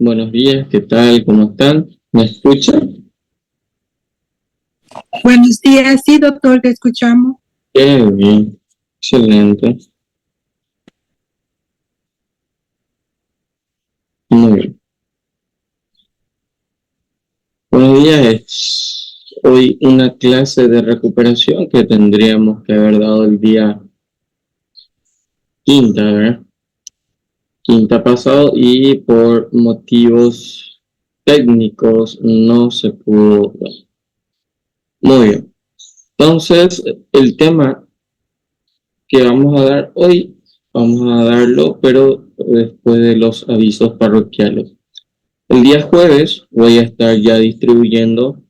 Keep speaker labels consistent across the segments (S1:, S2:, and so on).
S1: Buenos días, ¿qué tal? ¿Cómo están? ¿Me escuchan?
S2: Buenos días, sí, doctor, te escuchamos.
S1: Qué bien, excelente. Muy bien. Buenos días, es hoy una clase de recuperación que tendríamos que haber dado el día quinta, ¿verdad? Quinta pasado y por motivos técnicos no se pudo dar. Muy bien. Entonces, el tema que vamos a dar hoy, vamos a darlo, pero después de los avisos parroquiales. El día jueves voy a estar ya distribuyendo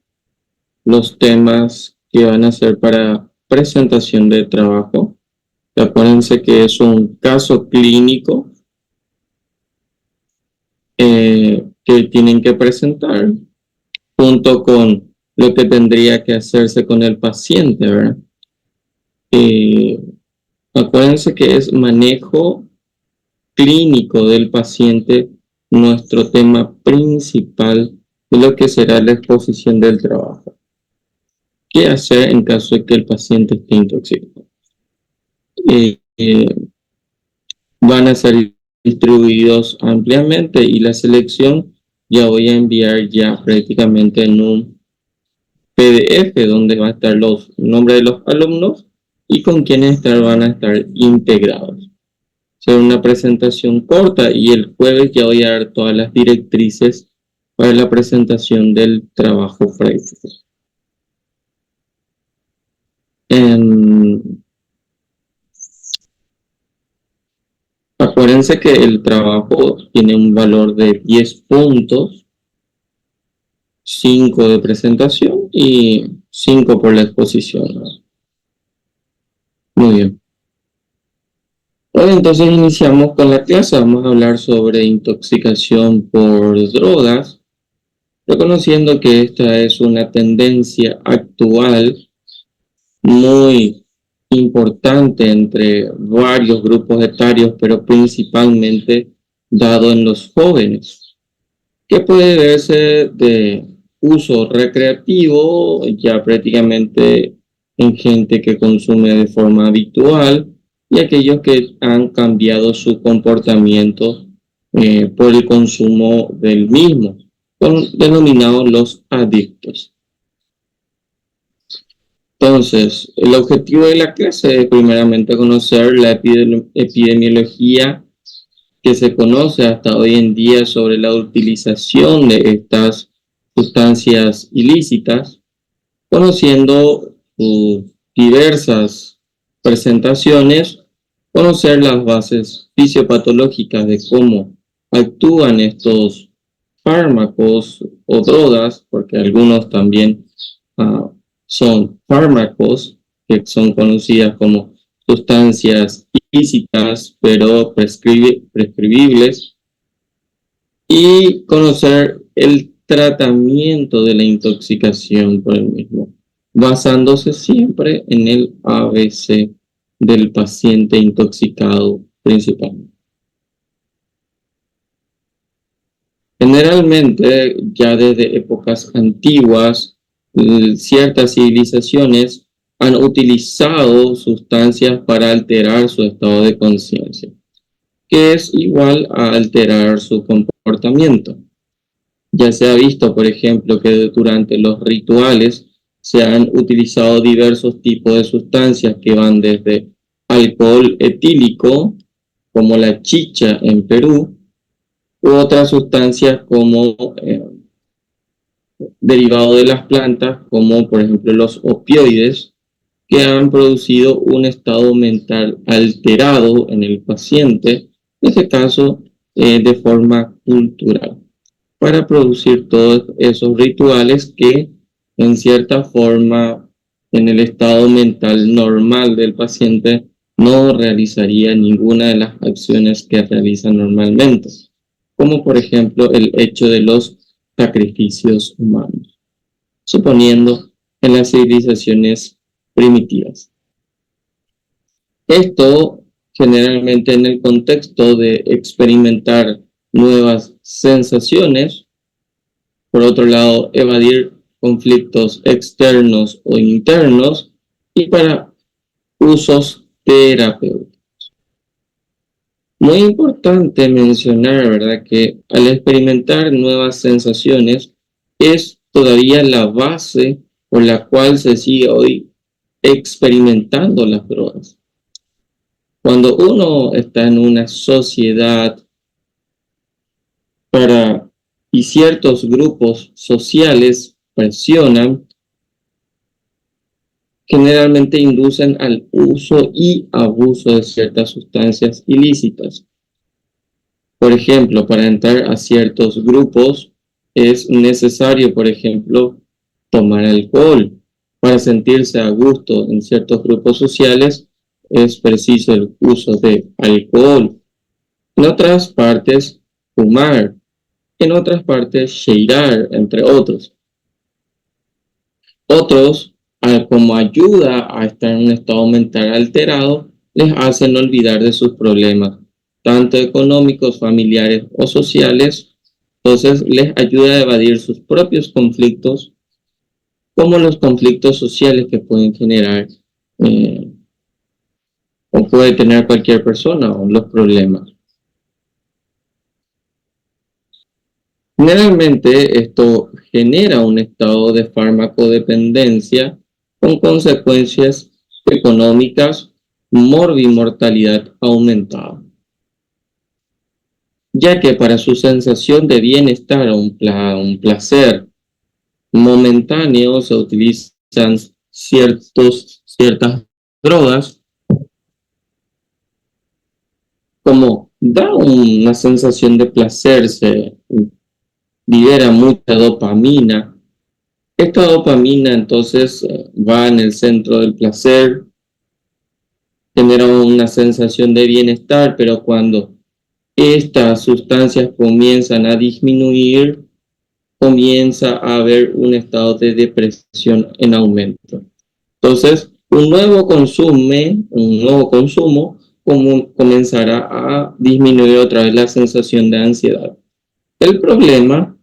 S1: los temas que van a ser para presentación de trabajo. Acuérdense que es un caso clínico que tienen que presentar junto con lo que tendría que hacerse con el paciente, ¿verdad? Eh, Acuérdense que es manejo clínico del paciente nuestro tema principal de lo que será la exposición del trabajo. ¿Qué hacer en caso de que el paciente esté intoxicado? Eh, eh, Van a ser distribuidos ampliamente y la selección ya voy a enviar ya prácticamente en un PDF donde van a estar los nombres de los alumnos y con quienes van a estar integrados. Será una presentación corta y el jueves ya voy a dar todas las directrices para la presentación del trabajo práctico. Acuérdense que el trabajo tiene un valor de 10 puntos, 5 de presentación y 5 por la exposición, ¿no? Muy bien. Hoy entonces iniciamos con la clase. Vamos a hablar sobre intoxicación por drogas, reconociendo que esta es una tendencia actual muy importante entre varios grupos etarios, pero principalmente dado en los jóvenes, que puede verse de uso recreativo ya prácticamente en gente que consume de forma habitual y aquellos que han cambiado su comportamiento por el consumo del mismo, denominados los adictos. Entonces, el objetivo de la clase es primeramente conocer la epidemiología que se conoce hasta hoy en día sobre la utilización de estas sustancias ilícitas, conociendo sus diversas presentaciones, conocer las bases fisiopatológicas de cómo actúan estos fármacos o drogas, porque algunos también son fármacos que son conocidas como sustancias ilícitas pero prescribibles, y conocer el tratamiento de la intoxicación por el mismo, basándose siempre en el ABC del paciente intoxicado principalmente. Generalmente, ya desde épocas antiguas, ciertas civilizaciones han utilizado sustancias para alterar su estado de conciencia, que es igual a alterar su comportamiento. Ya se ha visto, por ejemplo, que durante los rituales se han utilizado diversos tipos de sustancias que van desde alcohol etílico, como la chicha en Perú, u otras sustancias como derivado de las plantas, como por ejemplo los opioides, que han producido un estado mental alterado en el paciente, en este caso de forma cultural, para producir todos esos rituales que en cierta forma en el estado mental normal del paciente no realizaría ninguna de las acciones que realiza normalmente, como por ejemplo el hecho de los sacrificios humanos, suponiendo en las civilizaciones primitivas. Esto generalmente en el contexto de experimentar nuevas sensaciones, por otro lado, evadir conflictos externos o internos, y para usos terapéuticos. Muy importante mencionar, ¿verdad?, que al experimentar nuevas sensaciones es todavía la base por la cual se sigue hoy experimentando las drogas. Cuando uno está en una sociedad y ciertos grupos sociales presionan, generalmente inducen al uso y abuso de ciertas sustancias ilícitas. Por ejemplo, para entrar a ciertos grupos es necesario, por ejemplo, tomar alcohol. Para sentirse a gusto en ciertos grupos sociales es preciso el uso de alcohol. En otras partes, fumar. En otras partes, cheirar, entre otros. Otros, como ayuda a estar en un estado mental alterado, les hacen olvidar de sus problemas, tanto económicos, familiares o sociales. Entonces, les ayuda a evadir sus propios conflictos, como los conflictos sociales que pueden generar o puede tener cualquier persona, o los problemas. Generalmente esto genera un estado de farmacodependencia con consecuencias económicas, morbimortalidad aumentada, ya que para su sensación de bienestar o un placer momentáneo se utilizan ciertas drogas, como da una sensación de placer, se libera mucha dopamina. Esta dopamina entonces va en el centro del placer, genera una sensación de bienestar, pero cuando estas sustancias comienzan a disminuir, comienza a haber un estado de depresión en aumento. Entonces, un nuevo consumo comenzará a disminuir otra vez la sensación de ansiedad. El problema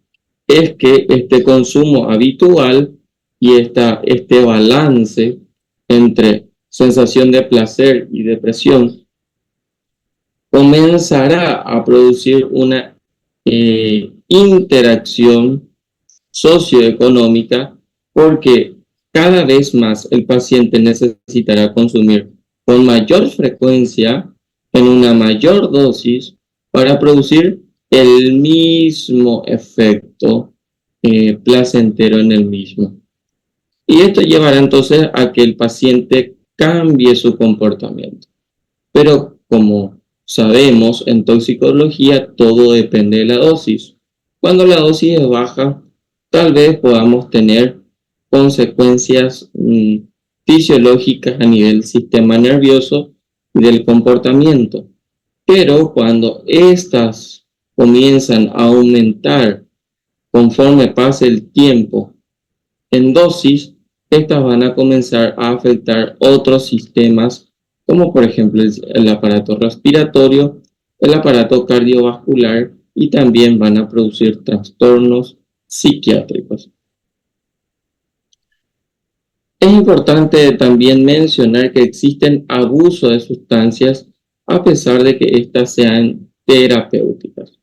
S1: es que este consumo habitual y este balance entre sensación de placer y depresión comenzará a producir una interacción socioeconómica, porque cada vez más el paciente necesitará consumir con mayor frecuencia, en una mayor dosis, para producir el mismo efecto placentero en el mismo. Y esto llevará entonces a que el paciente cambie su comportamiento. Pero como sabemos, en toxicología todo depende de la dosis. Cuando la dosis es baja, tal vez podamos tener consecuencias fisiológicas a nivel del sistema nervioso y del comportamiento. Pero cuando estas comienzan a aumentar conforme pase el tiempo en dosis, estas van a comenzar a afectar otros sistemas, como por ejemplo el aparato respiratorio, el aparato cardiovascular, y también van a producir trastornos psiquiátricos. Es importante también mencionar que existen abusos de sustancias a pesar de que éstas sean terapéuticas.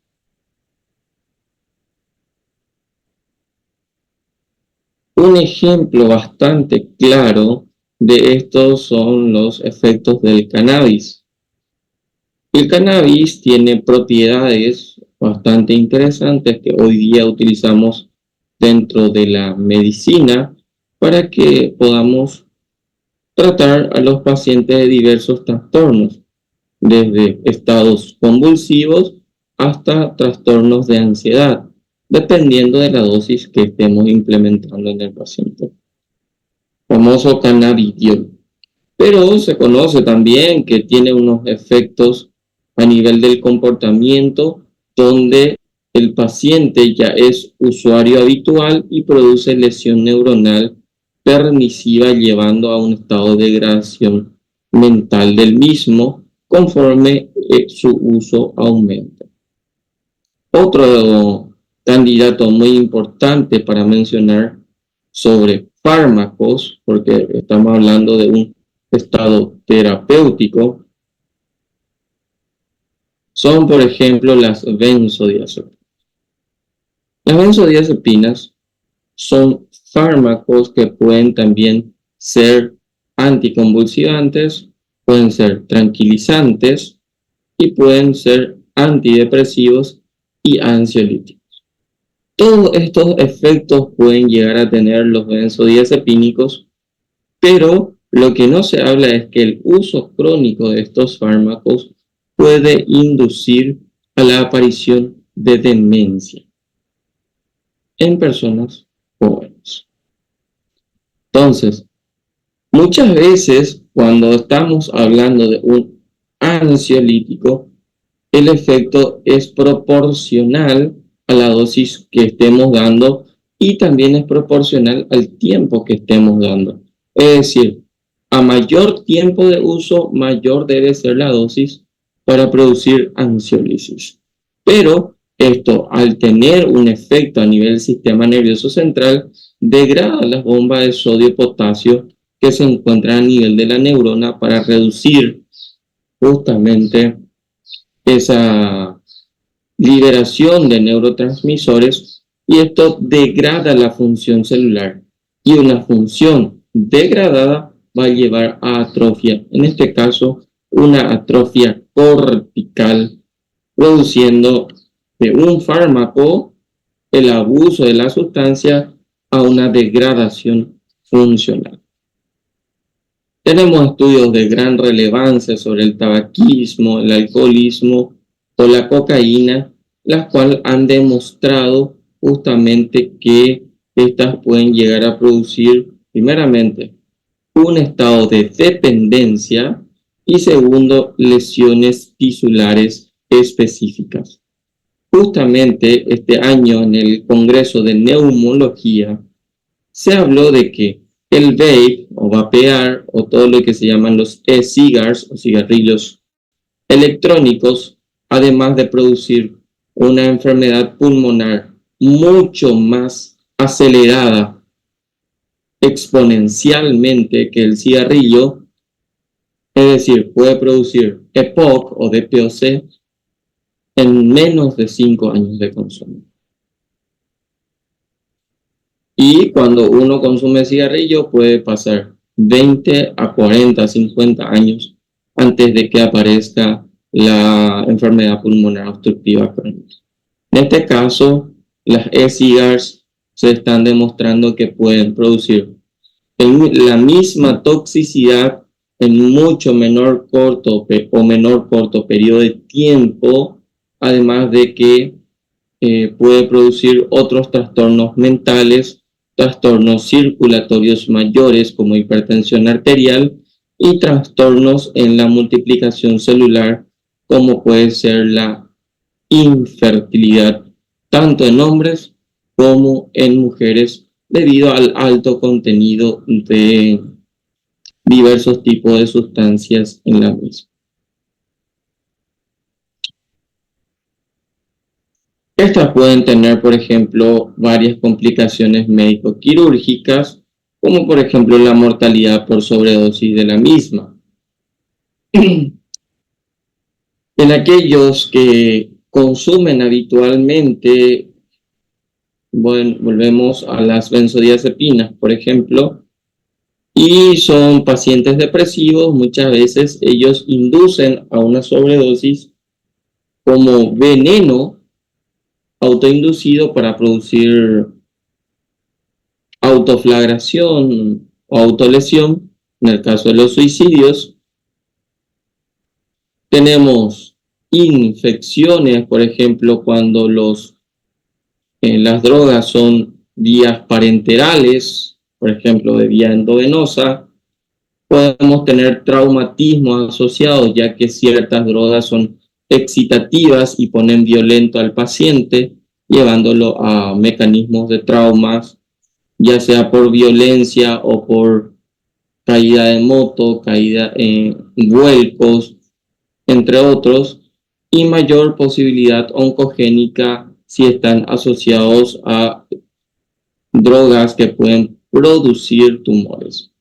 S1: Un ejemplo bastante claro de estos son los efectos del cannabis. El cannabis tiene propiedades bastante interesantes que hoy día utilizamos dentro de la medicina para que podamos tratar a los pacientes de diversos trastornos, desde estados convulsivos hasta trastornos de ansiedad, dependiendo de la dosis que estemos implementando en el paciente. Famoso cannabidiol. Pero se conoce también que tiene unos efectos a nivel del comportamiento, donde el paciente ya es usuario habitual y produce lesión neuronal permisiva, llevando a un estado de degradación mental del mismo conforme su uso aumenta. Otro candidato muy importante para mencionar sobre fármacos, porque estamos hablando de un estado terapéutico, son, por ejemplo, las benzodiazepinas. Las benzodiazepinas son fármacos que pueden también ser anticonvulsivantes, pueden ser tranquilizantes y pueden ser antidepresivos y ansiolíticos. Todos estos efectos pueden llegar a tener los benzodiazepínicos, pero lo que no se habla es que el uso crónico de estos fármacos puede inducir a la aparición de demencia en personas jóvenes. Entonces, muchas veces cuando estamos hablando de un ansiolítico, el efecto es proporcional a la dosis que estemos dando y también es proporcional al tiempo que estemos dando. Es decir, a mayor tiempo de uso, mayor debe ser la dosis para producir ansiolisis. Pero esto, al tener un efecto a nivel del sistema nervioso central, degrada las bombas de sodio-potasio que se encuentran a nivel de la neurona para reducir justamente esa liberación de neurotransmisores, y esto degrada la función celular, y una función degradada va a llevar a atrofia, en este caso una atrofia cortical, produciendo de un fármaco el abuso de la sustancia a una degradación funcional. Tenemos estudios de gran relevancia sobre el tabaquismo, el alcoholismo o la cocaína, las cuales han demostrado justamente que estas pueden llegar a producir, primeramente, un estado de dependencia y segundo, lesiones tisulares específicas. Justamente este año en el Congreso de Neumología se habló de que el vape o vapear o todo lo que se llaman los e-cigars o cigarrillos electrónicos, además de producir una enfermedad pulmonar mucho más acelerada exponencialmente que el cigarrillo, es decir, puede producir EPOC o DPOC en menos de 5 años de consumo. Y cuando uno consume cigarrillo puede pasar 20 a 40, 50 años antes de que aparezca la enfermedad pulmonar obstructiva crónica. En este caso, las e-cigars se están demostrando que pueden producir la misma toxicidad en mucho menor corto periodo de tiempo, además de que puede producir otros trastornos mentales, trastornos circulatorios mayores como hipertensión arterial y trastornos en la multiplicación celular como puede ser la infertilidad, tanto en hombres como en mujeres, debido al alto contenido de diversos tipos de sustancias en la misma. Estas pueden tener, por ejemplo, varias complicaciones médico-quirúrgicas, como por ejemplo la mortalidad por sobredosis de la misma. En aquellos que consumen habitualmente, bueno, volvemos a las benzodiazepinas, por ejemplo, y son pacientes depresivos, muchas veces ellos inducen a una sobredosis como veneno autoinducido para producir autoflagración o autolesión. En el caso de los suicidios, tenemos infecciones, por ejemplo, cuando las drogas son vías parenterales, por ejemplo, de vía endovenosa. Podemos tener traumatismos asociados, ya que ciertas drogas son excitativas y ponen violento al paciente, llevándolo a mecanismos de traumas, ya sea por violencia o por caída de moto, caída en vuelcos, entre otros. y mayor posibilidad oncogénica si están asociados a drogas que pueden producir tumores.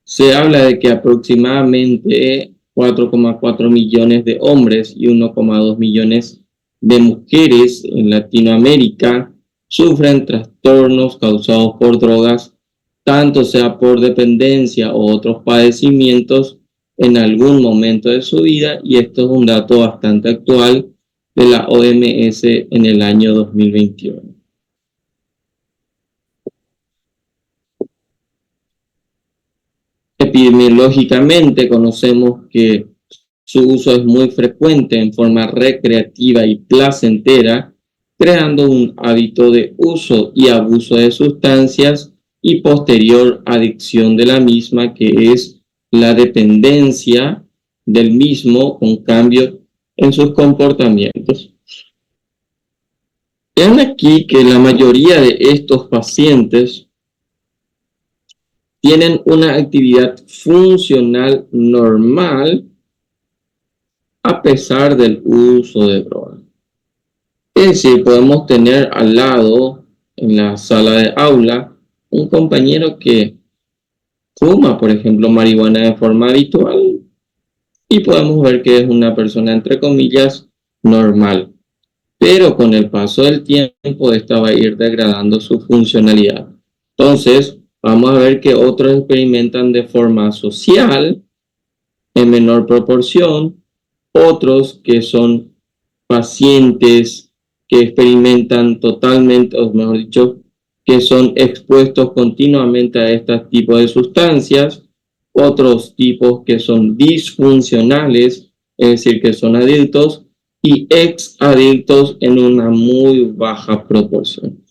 S1: Se habla de que aproximadamente 4,4 millones de hombres y 1,2 millones de mujeres en Latinoamérica sufren trastornos causados por drogas, tanto sea por dependencia o otros padecimientos en algún momento de su vida, y esto es un dato bastante actual de la OMS en el año 2021. Epidemiológicamente conocemos que su uso es muy frecuente en forma recreativa y placentera, creando un hábito de uso y abuso de sustancias y posterior adicción de la misma, que es la dependencia del mismo con cambio en sus comportamientos. Vean aquí que la mayoría de estos pacientes tienen una actividad funcional normal a pesar del uso de drogas. Es decir, podemos tener al lado, en la sala de aula, un compañero que fuma, por ejemplo, marihuana de forma habitual, y podemos ver que es una persona, entre comillas, normal. Pero con el paso del tiempo, esta va a ir degradando su funcionalidad. Entonces, vamos a ver que otros experimentan de forma social, en menor proporción, otros que son pacientes que experimentan totalmente, o mejor dicho, que son expuestos continuamente a este tipo de sustancias, otros tipos que son disfuncionales, es decir, que son adictos, y exadictos en una muy baja proporción.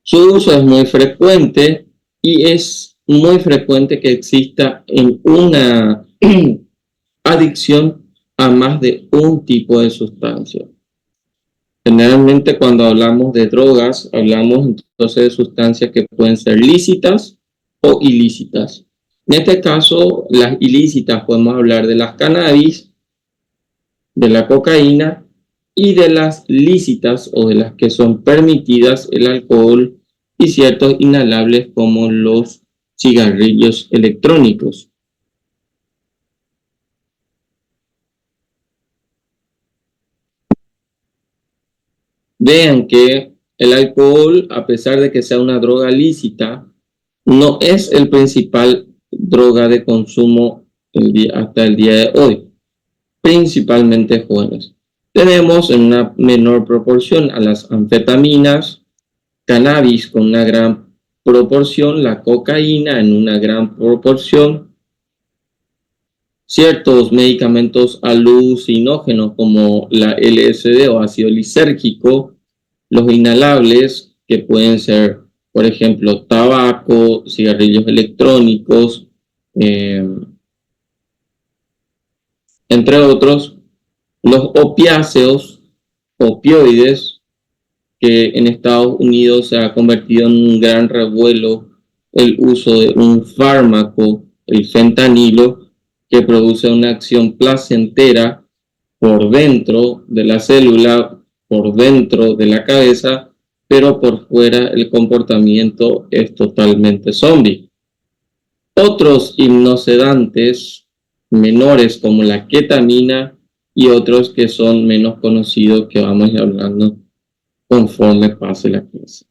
S1: Su uso es muy frecuente y es muy frecuente que exista en una adicción a más de un tipo de sustancia. Generalmente cuando hablamos de drogas, hablamos entonces de sustancias que pueden ser lícitas o ilícitas. En este caso, las ilícitas podemos hablar de las cannabis, de la cocaína, y de las lícitas o de las que son permitidas, el alcohol y ciertos inhalables como los cigarrillos electrónicos. Vean que el alcohol, a pesar de que sea una droga lícita, no es el principal droga de consumo hasta el día de hoy, principalmente jóvenes. Tenemos en una menor proporción a las anfetaminas, cannabis con una gran proporción, la cocaína en una gran proporción, ciertos medicamentos alucinógenos como la LSD o ácido lisérgico, los inhalables que pueden ser, por ejemplo, tabaco, cigarrillos electrónicos, entre otros, los opiáceos, opioides, que en Estados Unidos se ha convertido en un gran revuelo el uso de un fármaco, el fentanilo, que produce una acción placentera por dentro de la célula, por dentro de la cabeza, pero por fuera el comportamiento es totalmente zombie. Otros hipnosedantes menores como la ketamina y otros que son menos conocidos, que vamos a ir hablando conforme pase la clase.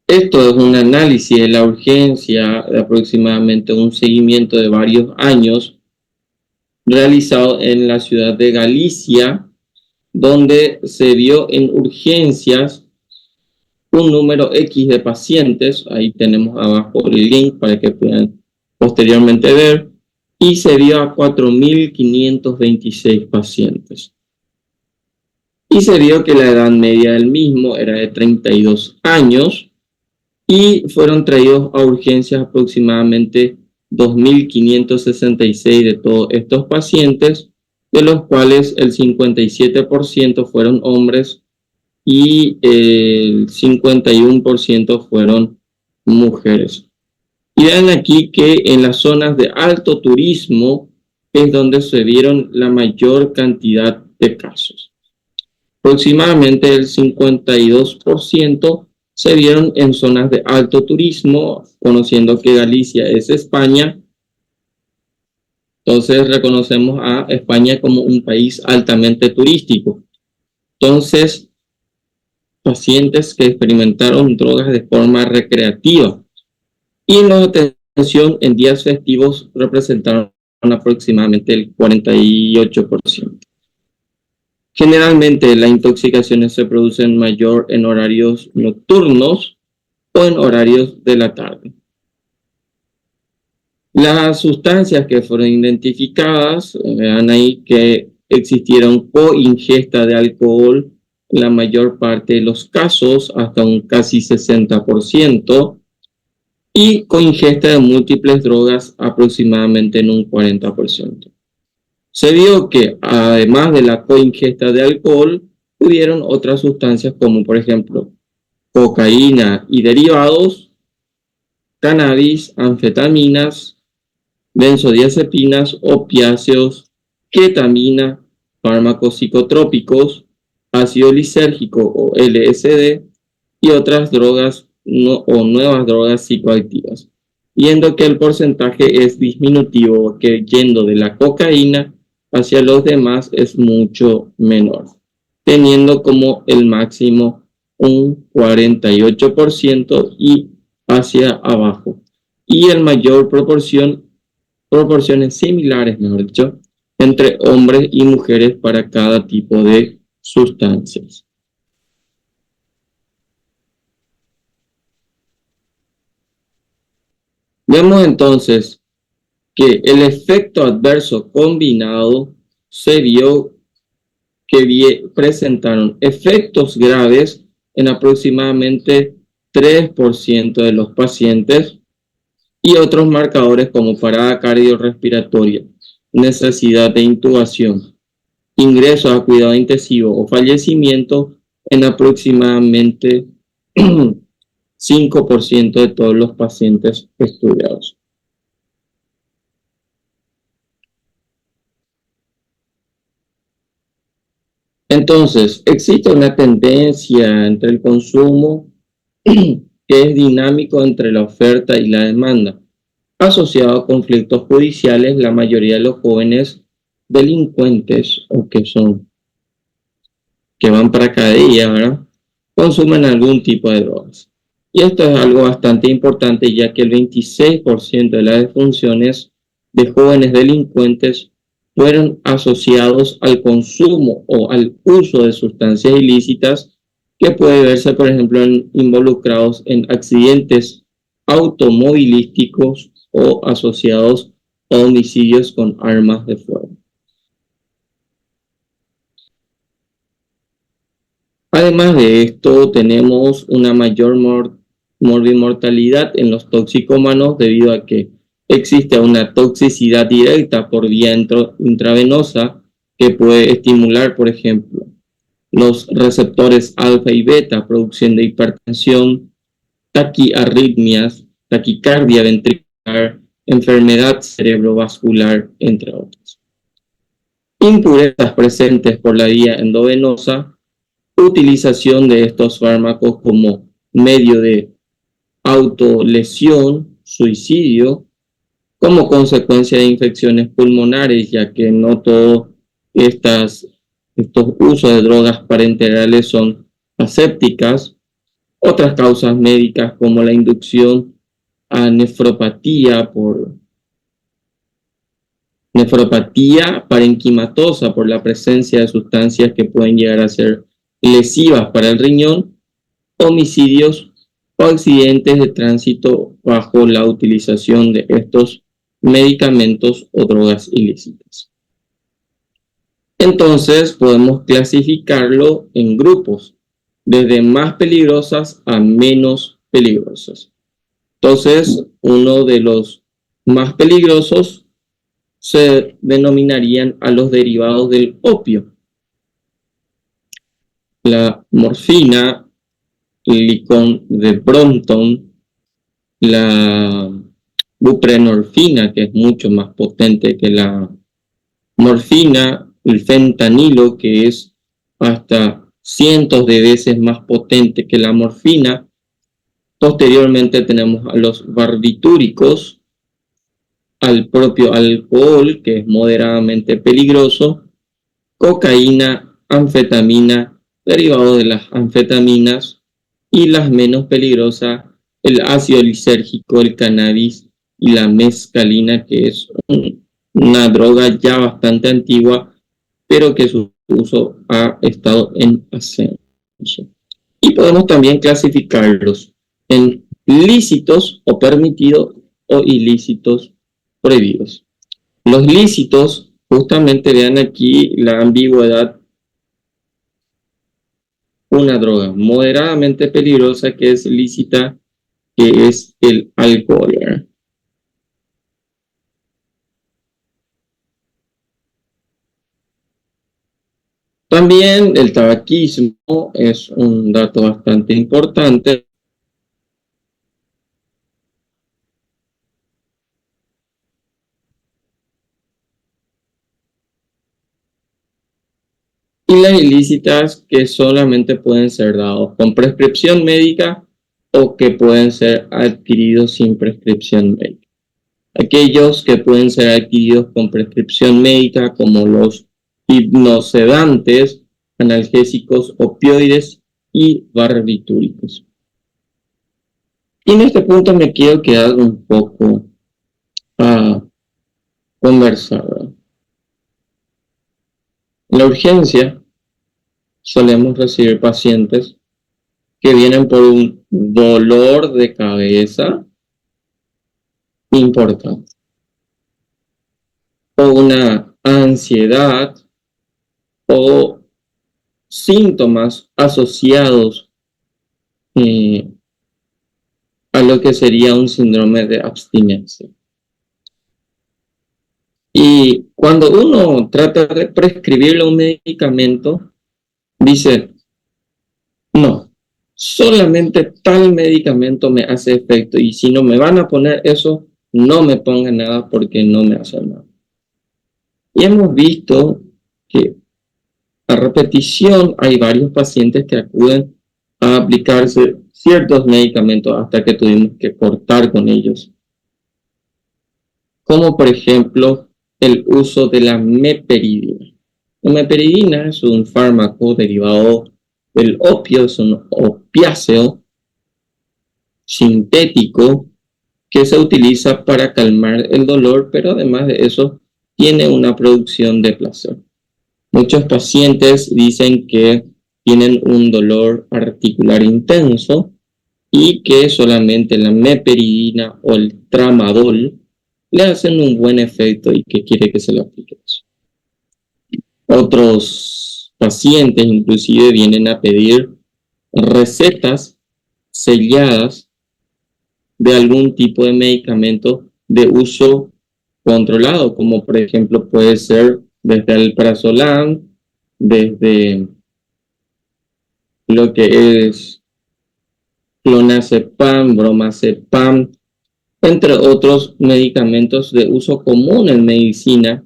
S1: Esto es un análisis de la urgencia de aproximadamente un seguimiento de varios años realizado en la ciudad de Galicia, donde se vio en urgencias un número X de pacientes. Ahí tenemos abajo el link para que puedan posteriormente ver, y se vio a 4.526 pacientes. Y se vio que la edad media del mismo era de 32 años y fueron traídos a urgencias aproximadamente 2.566 de todos estos pacientes, de los cuales el 57% fueron hombres y el 51% fueron mujeres. Y vean aquí que en las zonas de alto turismo es donde se vieron la mayor cantidad de casos. Aproximadamente el 52% se vieron en zonas de alto turismo, conociendo que Galicia es España. Entonces reconocemos a España como un país altamente turístico. Entonces, pacientes que experimentaron drogas de forma recreativa y en la atención en días festivos representaron aproximadamente el 48%. Generalmente las intoxicaciones se producen mayor en horarios nocturnos o en horarios de la tarde. Las sustancias que fueron identificadas, vean ahí que existieron coingesta de alcohol en la mayor parte de los casos, hasta un casi 60%, y coingesta de múltiples drogas aproximadamente en un 40%. Se vio que además de la coingesta de alcohol, hubieron otras sustancias como por ejemplo cocaína y derivados, cannabis, anfetaminas, benzodiazepinas, opiáceos, ketamina, fármacos psicotrópicos, ácido lisérgico o LSD y otras drogas o nuevas drogas psicoactivas, viendo que el porcentaje es disminutivo, que yendo de la cocaína hacia los demás es mucho menor, teniendo como el máximo un 48% y hacia abajo, y el mayor proporciones similares, mejor dicho, entre hombres y mujeres para cada tipo de sustancias. Vemos entonces que el efecto adverso combinado se vio que presentaron efectos graves en aproximadamente 3% de los pacientes y otros marcadores como parada cardiorrespiratoria, necesidad de intubación, ingreso a cuidado intensivo o fallecimiento en aproximadamente 5% de todos los pacientes estudiados. Entonces, existe una tendencia entre el consumo que es dinámico entre la oferta y la demanda. Asociado a conflictos judiciales, la mayoría de los jóvenes delincuentes o que van para cada día, ¿verdad?, consumen algún tipo de drogas. Y esto es algo bastante importante, ya que el 26% de las defunciones de jóvenes delincuentes fueron asociados al consumo o al uso de sustancias ilícitas, que puede verse, por ejemplo, involucrados en accidentes automovilísticos o asociados a homicidios con armas de fuego. Además de esto, tenemos una mayor morbimortalidad en los toxicómanos debido a que existe una toxicidad directa por vía intravenosa que puede estimular, por ejemplo, los receptores alfa y beta, producción de hipertensión, taquiarritmias, taquicardia ventricular, enfermedad cerebrovascular, entre otros. Impurezas presentes por la vía endovenosa, utilización de estos fármacos como medio de autolesión, suicidio, como consecuencia de infecciones pulmonares, ya que no todos estos usos de drogas parenterales son asépticas. Otras causas médicas como la inducción a nefropatía parenquimatosa por la presencia de sustancias que pueden llegar a ser lesivas para el riñón, homicidios o accidentes de tránsito bajo la utilización de estos medicamentos o drogas ilícitas. Entonces podemos clasificarlo en grupos, desde más peligrosas a menos peligrosas. Entonces, uno de los más peligrosos se denominarían a los derivados del opio. la morfina, el licón de Brompton, la buprenorfina, que es mucho más potente que la morfina, el fentanilo, que es hasta cientos de veces más potente que la morfina. Posteriormente tenemos a los barbitúricos, al propio alcohol, que es moderadamente peligroso, cocaína, anfetamina, derivado de las anfetaminas, y las menos peligrosas, el ácido lisérgico, el cannabis y la mescalina, que es una droga ya bastante antigua, pero que su uso ha estado en ascenso. Y podemos también clasificarlos en lícitos o permitidos o ilícitos prohibidos. Los lícitos, justamente vean aquí la ambigüedad, una droga moderadamente peligrosa que es lícita, que es el alcohol. También el tabaquismo es un dato bastante importante. Y las ilícitas, que solamente pueden ser dados con prescripción médica o que pueden ser adquiridos sin prescripción médica. Aquellos que pueden ser adquiridos con prescripción médica, como los hipnosedantes, analgésicos, opioides y barbitúricos. Y en este punto me quiero quedar un poco a conversar. En la urgencia solemos recibir pacientes que vienen por un dolor de cabeza importante, o una ansiedad, o síntomas asociados a lo que sería un síndrome de abstinencia. Y cuando uno trata de prescribirle un medicamento, dice, no, solamente tal medicamento me hace efecto, y si no me van a poner eso, no me pongan nada porque no me hace nada. Y hemos visto que a repetición hay varios pacientes que acuden a aplicarse ciertos medicamentos hasta que tuvimos que cortar con ellos. Como por ejemplo el uso de la meperidina. La meperidina es un fármaco derivado del opio, es un opiáceo sintético que se utiliza para calmar el dolor, pero además de eso tiene una producción de placer. Muchos pacientes dicen que tienen un dolor articular intenso y que solamente la meperidina o el tramadol le hacen un buen efecto y que quiere que se lo aplique. Otros pacientes inclusive vienen a pedir recetas selladas de algún tipo de medicamento de uso controlado, como por ejemplo puede ser desde el alprazolam, desde lo que es clonazepam, bromazepam, entre otros medicamentos de uso común en medicina,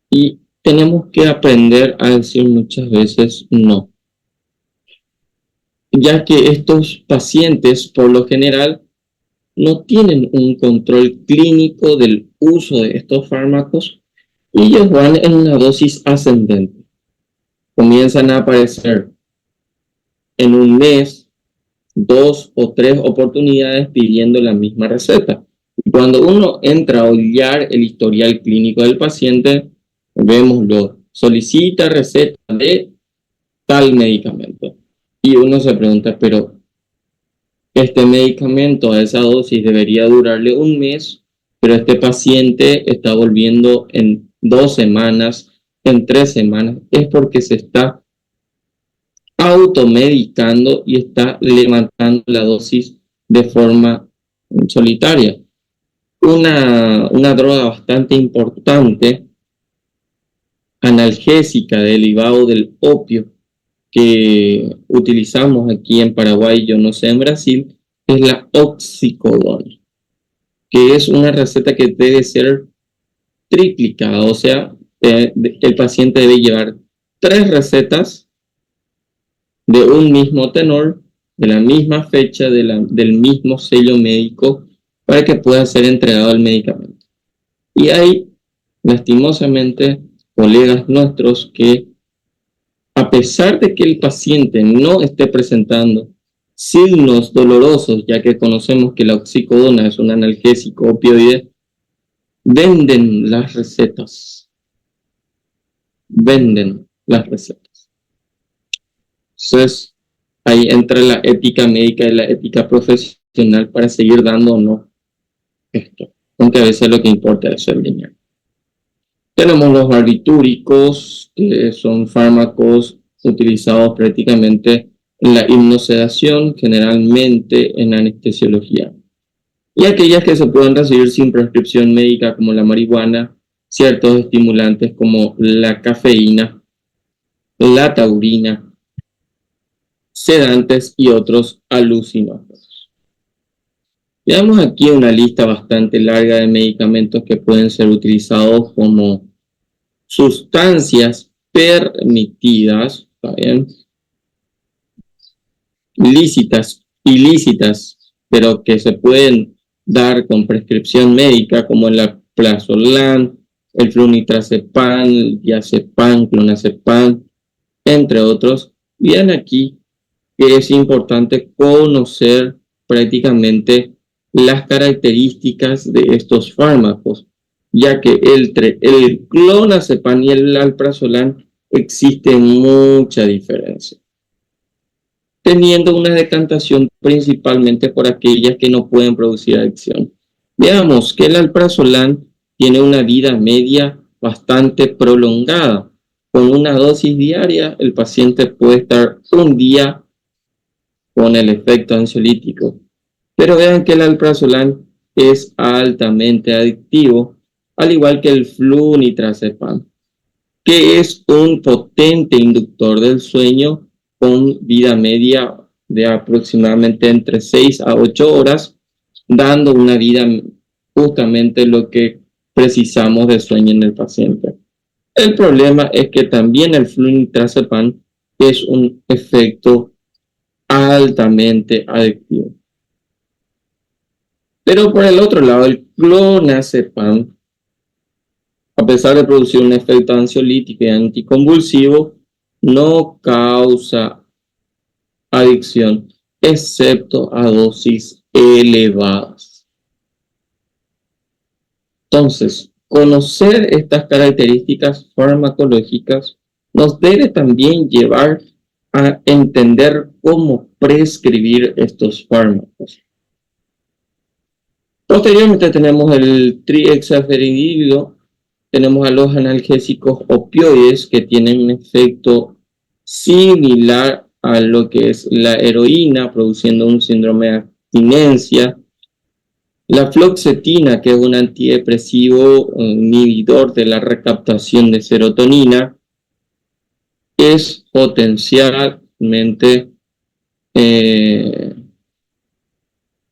S1: y tenemos que aprender a decir muchas veces no, ya que estos pacientes por lo general no tienen un control clínico del uso de estos fármacos y ellos van en una dosis ascendente. Comienzan a aparecer en un mes 2 o 3 oportunidades pidiendo la misma receta. Y cuando uno entra a hollar el historial clínico del paciente, vemos lo solicita receta de tal medicamento. Y uno se pregunta, pero este medicamento a esa dosis debería durarle un mes, pero este paciente está volviendo en 2 semanas, en 3 semanas. Es porque se está automedicando y está levantando la dosis de forma solitaria. Una droga bastante importante, analgésica, derivado del opio, que utilizamos aquí en Paraguay, yo no sé en Brasil, es la oxicodona, que es una receta que debe ser triplicada, o sea, el paciente debe llevar 3 recetas de un mismo tenor, de la misma fecha, del mismo sello médico, para que pueda ser entregado el medicamento. Y hay, lastimosamente, colegas nuestros que, a pesar de que el paciente no esté presentando signos dolorosos, ya que conocemos que la oxicodona es un analgésico opioide, venden las recetas. Venden las recetas. Entonces, ahí entra la ética médica y la ética profesional para seguir dando o no esto. Aunque a veces lo que importa es el dinero. Tenemos los barbitúricos, que son fármacos utilizados prácticamente en la hipnosedación, generalmente en anestesiología. Y aquellas que se pueden recibir sin prescripción médica, como la marihuana, ciertos estimulantes como la cafeína, la taurina, sedantes y otros alucinógenos. Veamos aquí una lista bastante larga de medicamentos que pueden ser utilizados como sustancias permitidas, ¿está bien? Lícitas, ilícitas, pero que se pueden dar con prescripción médica, como el alprazolam, el flunitrazepam, el diazepam, clonazepam, entre otros. Vean aquí que es importante conocer prácticamente las características de estos fármacos, ya que entre el clonazepam y el alprazolam existe mucha diferencia, teniendo una decantación principalmente por aquellas que no pueden producir adicción. Veamos que el alprazolam tiene una vida media bastante prolongada. Con una dosis diaria, el paciente puede estar un día con el efecto ansiolítico. Pero vean que el alprazolam es altamente adictivo, al igual que el flunitrazepam, que es un potente inductor del sueño con vida media de aproximadamente entre 6 a 8 horas, dando una vida justamente lo que precisamos de sueño en el paciente. El problema es que también el flunitrazepam es un efecto altamente adictivo. Pero por el otro lado, el clonazepam, a pesar de producir un efecto ansiolítico y anticonvulsivo, no causa adicción, excepto a dosis elevadas. Entonces, conocer estas características farmacológicas nos debe también llevar a entender cómo prescribir estos fármacos. Posteriormente tenemos el trihexaferidilo, tenemos a los analgésicos opioides que tienen un efecto similar a lo que es la heroína, produciendo un síndrome de abstinencia. La fluoxetina, que es un antidepresivo inhibidor de la recaptación de serotonina, es potencialmente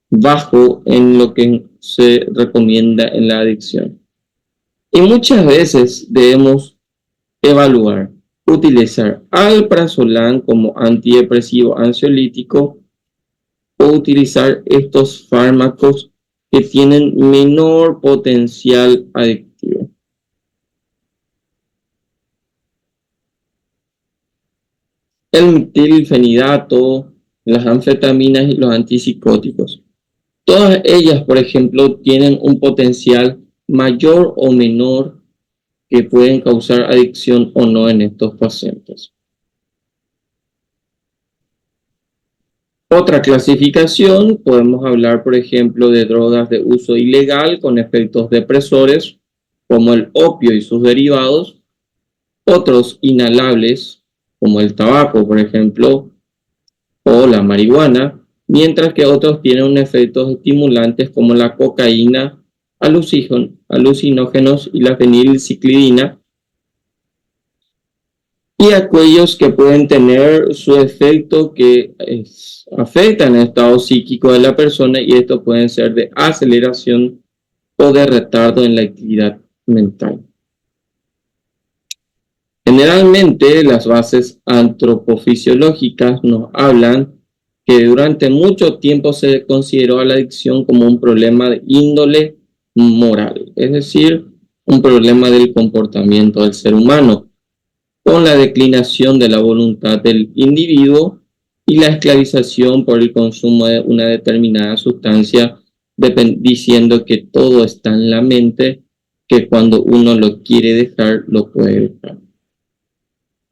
S1: bajo en lo que se recomienda en la adicción. Y muchas veces debemos evaluar, utilizar alprazolam como antidepresivo ansiolítico o utilizar estos fármacos que tienen menor potencial adictivo. El metilfenidato, las anfetaminas y los antipsicóticos. Todas ellas, por ejemplo, tienen un potencial mayor o menor que pueden causar adicción o no en estos pacientes. Otra clasificación, podemos hablar, por ejemplo, de drogas de uso ilegal con efectos depresores, como el opio y sus derivados. Otros inhalables, como el tabaco, por ejemplo, o la marihuana, mientras que otros tienen efectos estimulantes como la cocaína, alucinógenos y la fenilciclidina. y aquellos que pueden tener su efecto que afectan el estado psíquico de la persona, y esto pueden ser de aceleración o de retardo en la actividad mental. Generalmente, las bases antropofisiológicas nos hablan que durante mucho tiempo se consideró a la adicción como un problema de índole moral, es decir, un problema del comportamiento del ser humano, con la declinación de la voluntad del individuo y la esclavización por el consumo de una determinada sustancia, diciendo que todo está en la mente, que cuando uno lo quiere dejar, lo puede dejar.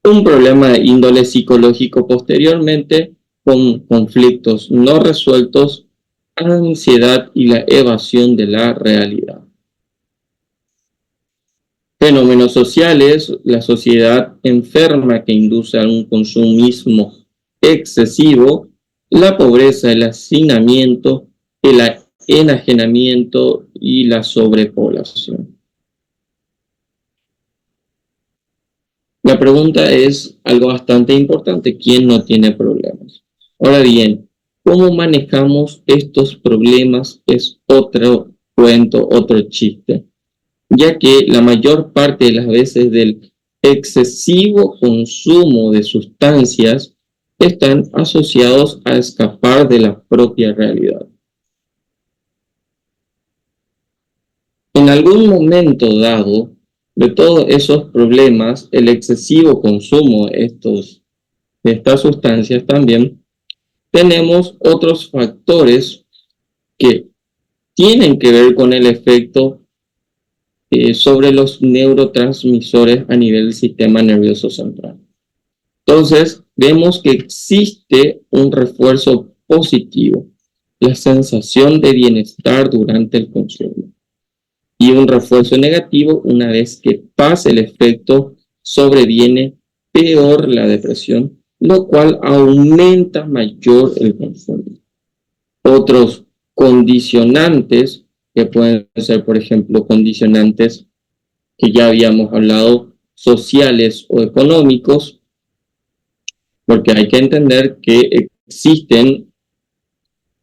S1: Un problema de índole psicológico posteriormente, con conflictos no resueltos, ansiedad y la evasión de la realidad. Fenómenos sociales: la sociedad enferma que induce a un consumismo excesivo, la pobreza, el hacinamiento, el enajenamiento y la sobrepoblación. La pregunta es algo bastante importante: ¿quién no tiene problemas? Ahora bien, ¿cómo manejamos estos problemas? Es otro cuento, otro chiste, ya que la mayor parte de las veces del excesivo consumo de sustancias están asociados a escapar de la propia realidad. En algún momento dado de todos esos problemas, el excesivo consumo de estas sustancias también, tenemos otros factores que tienen que ver con el efecto sobre los neurotransmisores a nivel del sistema nervioso central. Entonces, vemos que existe un refuerzo positivo, la sensación de bienestar durante el consumo, y un refuerzo negativo una vez que pasa el efecto, sobreviene peor la depresión, lo cual aumenta mayor el consumo. Otros condicionantes que pueden ser, por ejemplo, condicionantes que ya habíamos hablado, sociales o económicos, porque hay que entender que existen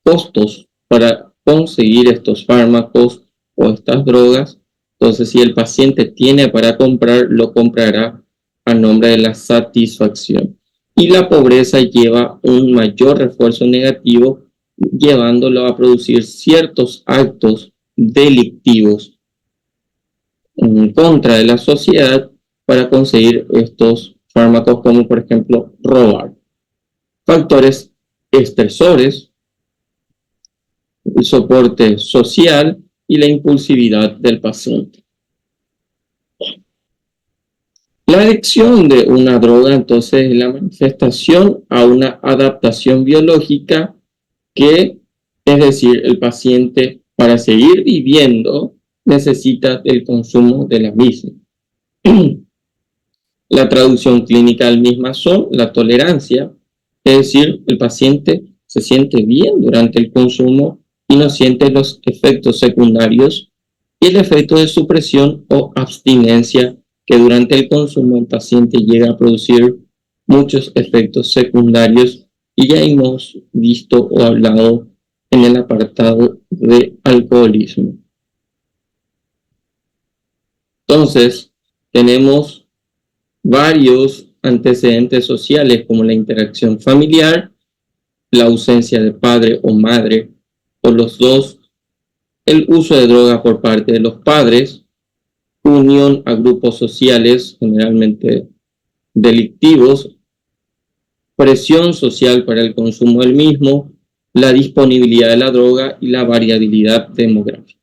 S1: costos para conseguir estos fármacos o estas drogas. Entonces, si el paciente tiene para comprar, lo comprará a nombre de la satisfacción. Y la pobreza lleva un mayor refuerzo negativo, llevándolo a producir ciertos actos delictivos en contra de la sociedad para conseguir estos fármacos, como por ejemplo robar. Factores estresores, el soporte social y la impulsividad del paciente. La adicción de una droga, entonces, es la manifestación a una adaptación biológica que, es decir, el paciente, para seguir viviendo, necesita el consumo de la misma. La traducción clínica del misma son la tolerancia, es decir, el paciente se siente bien durante el consumo y no siente los efectos secundarios, y el efecto de supresión o abstinencia, que durante el consumo el paciente llega a producir muchos efectos secundarios, y ya hemos visto o hablado en el apartado de alcoholismo. Entonces, tenemos varios antecedentes sociales, como la interacción familiar, la ausencia de padre o madre o los dos, el uso de droga por parte de los padres, unión a grupos sociales generalmente delictivos, presión social para el consumo del mismo, la disponibilidad de la droga y la variabilidad demográfica.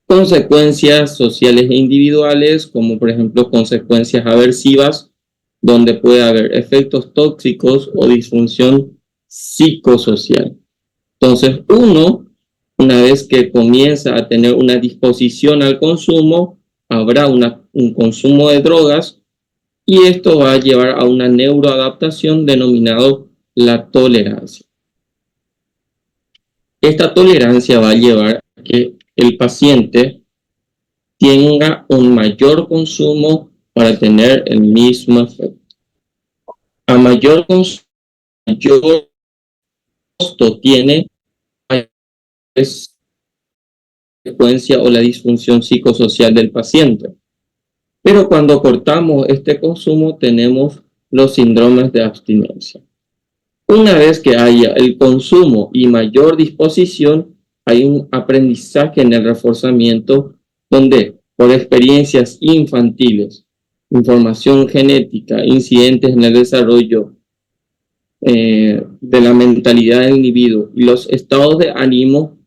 S1: Consecuencias sociales e individuales, como por ejemplo consecuencias aversivas, donde puede haber efectos tóxicos o disfunción psicosocial. Entonces, una vez que comienza a tener una disposición al consumo, habrá un consumo de drogas, y esto va a llevar a una neuroadaptación denominado la tolerancia. Esta tolerancia va a llevar a que el paciente tenga un mayor consumo para tener el mismo efecto. A mayor consumo, mayor costo tiene la frecuencia o la disfunción psicosocial del paciente. Pero cuando cortamos este consumo tenemos los síndromes de abstinencia. Una vez que haya el consumo y mayor disposición, hay un aprendizaje en el reforzamiento donde por experiencias infantiles, información genética, incidentes en el desarrollo de la mentalidad del individuo y los estados de ánimo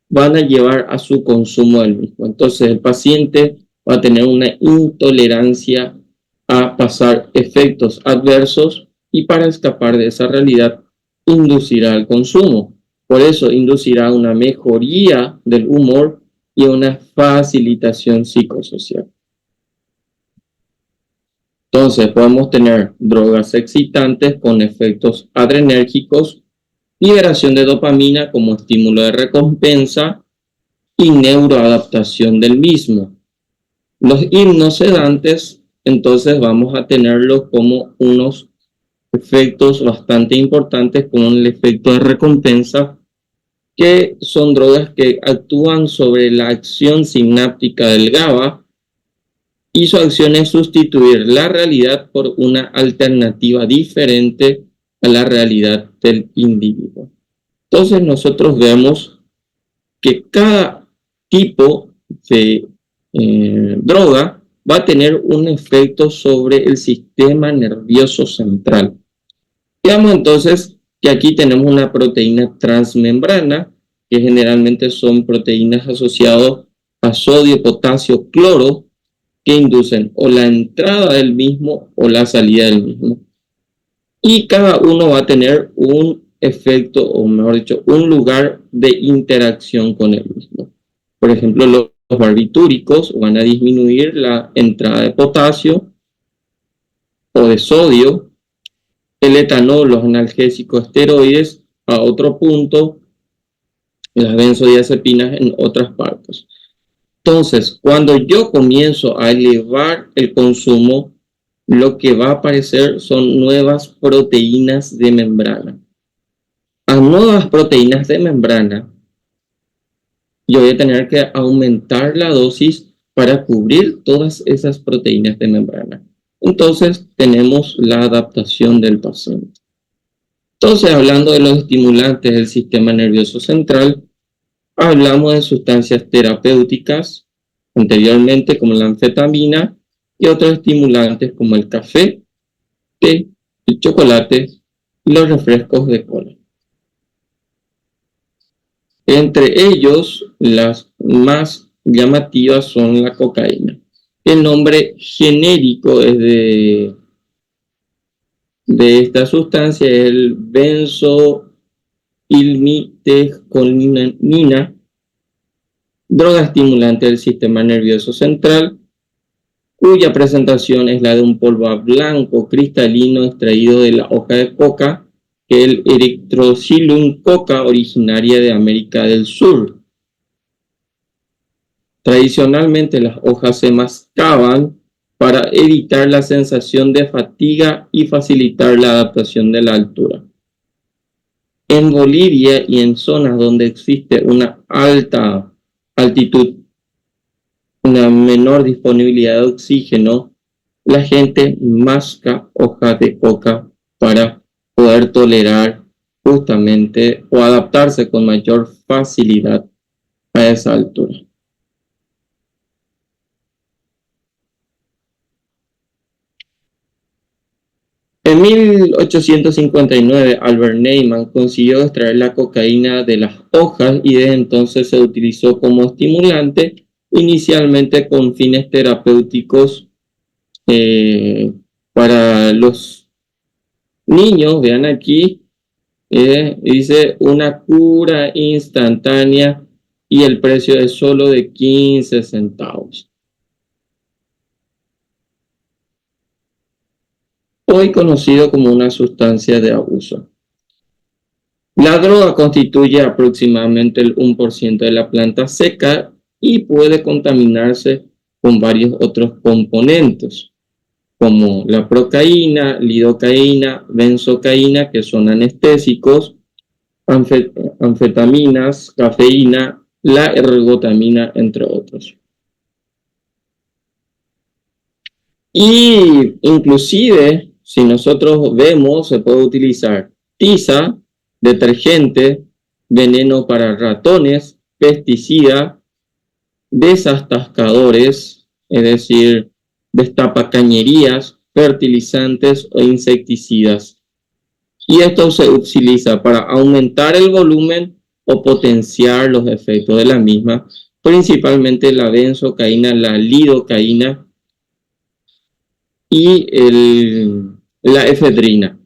S1: van a llevar a su consumo del mismo. Entonces el paciente va a tener una intolerancia a pasar efectos adversos y para escapar de esa realidad inducirá al consumo. Por eso inducirá una mejoría del humor y una facilitación psicosocial. Entonces podemos tener drogas excitantes con efectos adrenérgicos, liberación de dopamina como estímulo de recompensa y neuroadaptación del mismo. Los hipnosedantes, entonces vamos a tenerlos como unos efectos bastante importantes con el efecto de recompensa, que son drogas que actúan sobre la acción sináptica del GABA y su acción es sustituir la realidad por una alternativa diferente a la realidad del individuo. Entonces nosotros vemos que cada tipo de droga va a tener un efecto sobre el sistema nervioso central. Veamos entonces que aquí tenemos una proteína transmembrana, que generalmente son proteínas asociadas a sodio, potasio, cloro, que inducen o la entrada del mismo o la salida del mismo. Y cada uno va a tener un efecto, o mejor dicho, un lugar de interacción con el mismo. Por ejemplo, los barbitúricos van a disminuir la entrada de potasio o de sodio. El etanol, los analgésicos esteroides a otro punto, las benzodiazepinas en otras partes. Entonces, cuando yo comienzo a elevar el consumo, lo que va a aparecer son nuevas proteínas de membrana. A nuevas proteínas de membrana, yo voy a tener que aumentar la dosis para cubrir todas esas proteínas de membrana. Entonces, tenemos la adaptación del paciente. Entonces, hablando de los estimulantes del sistema nervioso central, hablamos de sustancias terapéuticas anteriormente como la anfetamina y otros estimulantes como el café, té, el chocolate y los refrescos de cola. Entre ellos, las más llamativas son la cocaína. El nombre genérico es de esta sustancia es el benzoilmiteconina, droga estimulante del sistema nervioso central, cuya presentación es la de un polvo blanco cristalino extraído de la hoja de coca, que es el Erythrocylum coca, originaria de América del Sur. Tradicionalmente las hojas se mascaban para evitar la sensación de fatiga y facilitar la adaptación de la altura. En Bolivia y en zonas donde existe una alta altitud, una menor disponibilidad de oxígeno, la gente masca hojas de coca para poder tolerar justamente o adaptarse con mayor facilidad a esa altura. En 1859, Albert Neyman consiguió extraer la cocaína de las hojas y desde entonces se utilizó como estimulante, inicialmente con fines terapéuticos para los niños. Vean aquí, dice una cura instantánea y el precio es solo de 15 centavos. Hoy conocido como una sustancia de abuso. La droga constituye aproximadamente el 1% de la planta seca y puede contaminarse con varios otros componentes, como la procaína, lidocaína, benzocaína, que son anestésicos, anfetaminas, cafeína, la ergotamina, entre otros. Y inclusive, si nosotros vemos, se puede utilizar tiza, detergente, veneno para ratones, pesticida, desatascadores, es decir, destapacañerías, fertilizantes o insecticidas. Y esto se utiliza para aumentar el volumen o potenciar los efectos de la misma, principalmente la benzocaína, la lidocaína y la efedrina.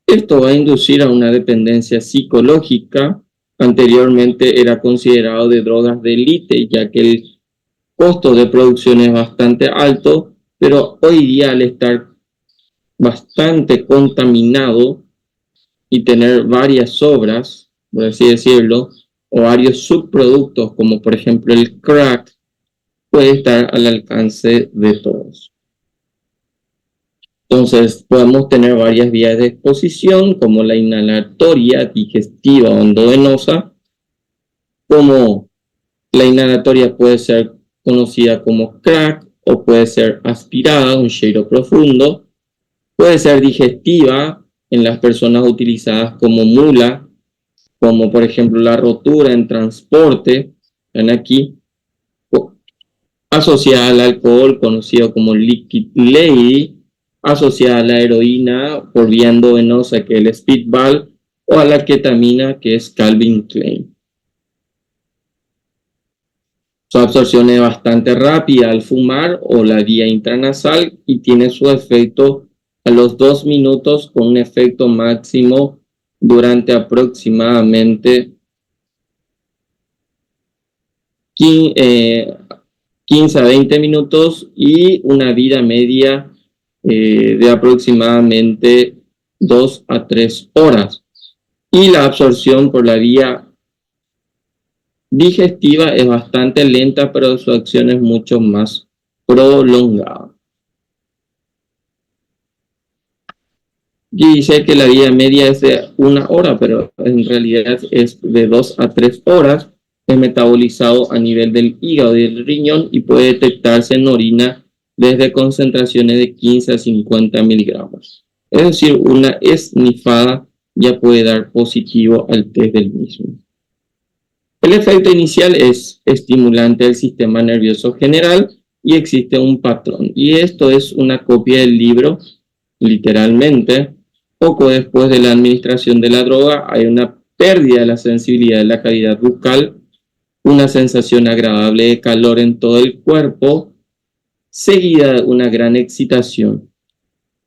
S1: Esto va a inducir a una dependencia psicológica. Anteriormente era considerado de drogas de élite, ya que el costo de producción es bastante alto, pero hoy día, al estar bastante contaminado y tener varias sobras, por así decirlo, o varios subproductos, como por ejemplo el crack, puede estar al alcance de todos. Entonces, podemos tener varias vías de exposición, como la inhalatoria, digestiva o endovenosa. Como la inhalatoria puede ser conocida como crack o puede ser aspirada, un cheiro profundo. Puede ser digestiva en las personas utilizadas como mula, como por ejemplo la rotura en transporte, ven aquí, asociada al alcohol, conocido como liquid lady, asociada a la heroína por vía endovenosa, que es el speedball, o a la ketamina, que es Calvin Klein. Su absorción es bastante rápida al fumar o la vía intranasal y tiene su efecto a los 2 minutos, con un efecto máximo durante aproximadamente 15 a 20 minutos y una vida media de aproximadamente 2 a 3 horas. Y la absorción por la vía digestiva es bastante lenta, pero su acción es mucho más prolongada. Y dice que la vida media es de 1 hora, pero en realidad es de 2 a 3 horas. Es metabolizado a nivel del hígado y del riñón y puede detectarse en orina desde concentraciones de 15 a 50 miligramos. Es decir, una esnifada ya puede dar positivo al test del mismo. El efecto inicial es estimulante del sistema nervioso general y existe un patrón. Y esto es una copia del libro, literalmente. Poco después de la administración de la droga hay una pérdida de la sensibilidad de la cavidad bucal, una sensación agradable de calor en todo el cuerpo, seguida de una gran excitación.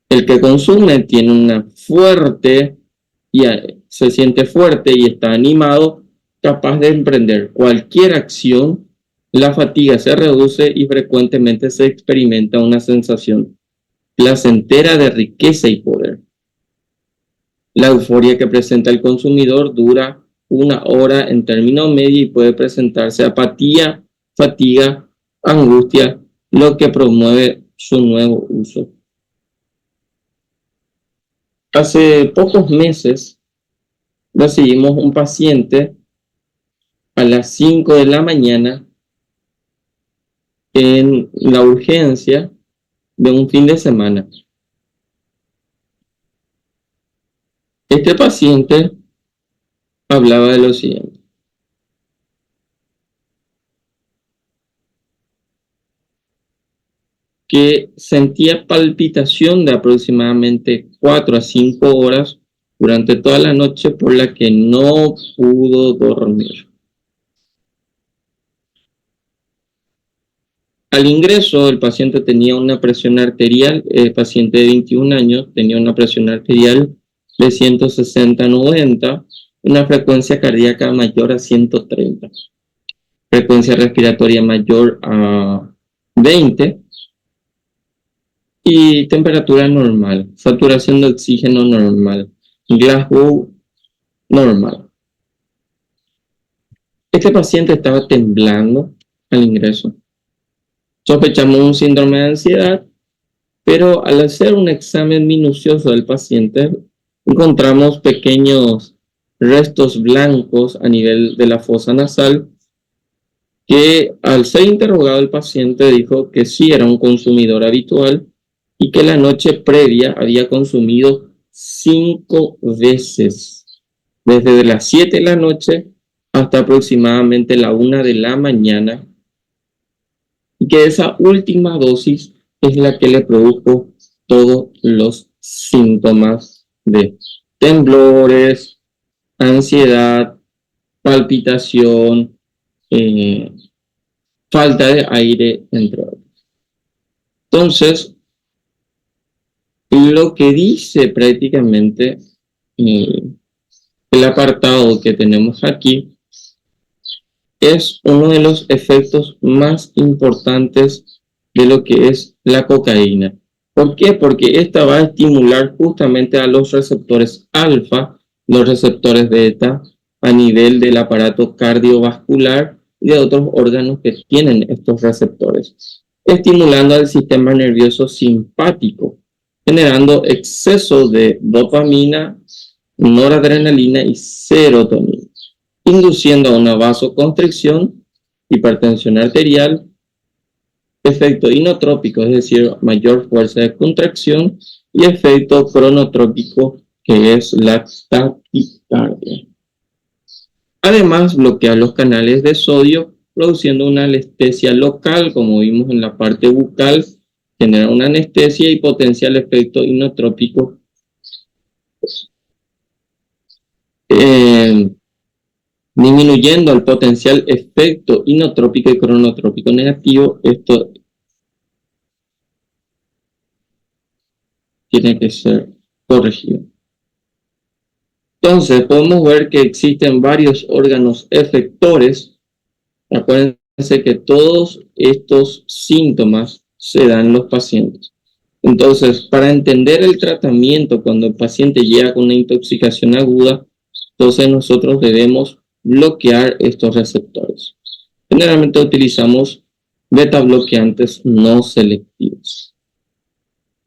S1: El que consume tiene una fuerte, y se siente fuerte y está animado, capaz de emprender cualquier acción. La fatiga se reduce y frecuentemente se experimenta una sensación placentera de riqueza y poder. La euforia que presenta el consumidor dura 1 hora en término medio y puede presentarse apatía, fatiga, angustia, lo que promueve su nuevo uso. Hace pocos meses recibimos un paciente a las 5 de la mañana en la urgencia de un fin de semana. Este paciente hablaba de lo siguiente: que sentía palpitación de aproximadamente 4 a 5 horas durante toda la noche, por la que no pudo dormir. Al ingreso, el paciente tenía una presión arterial, el paciente de 21 años tenía una presión arterial de 160/90, una frecuencia cardíaca mayor a 130, frecuencia respiratoria mayor a 20 y temperatura normal, saturación de oxígeno normal, Glasgow normal. Este paciente estaba temblando, al ingreso. Sospechamos un síndrome de ansiedad, pero al hacer un examen minucioso del paciente, encontramos pequeños restos blancos a nivel de la fosa nasal, que al ser interrogado el paciente dijo que sí era un consumidor habitual y que la noche previa había consumido 5 veces, desde las 7 de la noche hasta aproximadamente la 1 de la mañana, y que esa última dosis es la que le produjo todos los síntomas de temblores, ansiedad, palpitación, falta de aire, entre otros. Entonces, lo que dice prácticamente el apartado que tenemos aquí es uno de los efectos más importantes de lo que es la cocaína. ¿Por qué? Porque esta va a estimular justamente a los receptores alfa, los receptores beta, a nivel del aparato cardiovascular y de otros órganos que tienen estos receptores, estimulando al sistema nervioso simpático, generando exceso de dopamina, noradrenalina y serotonina, induciendo a una vasoconstricción, hipertensión arterial, efecto inotrópico, es decir, mayor fuerza de contracción, y efecto cronotrópico, que es la taquicardia. Además, bloquea los canales de sodio, produciendo una anestesia local, como vimos en la parte bucal, genera una anestesia y potencia el efecto inotrópico. Disminuyendo el potencial efecto inotrópico y cronotrópico negativo. Esto tiene que ser corregido. Entonces, podemos ver que existen varios órganos efectores. Acuérdense que todos estos síntomas se dan en los pacientes. Entonces, para entender el tratamiento cuando el paciente llega con una intoxicación aguda, entonces nosotros debemos bloquear estos receptores. Generalmente utilizamos beta bloqueantes no selectivos.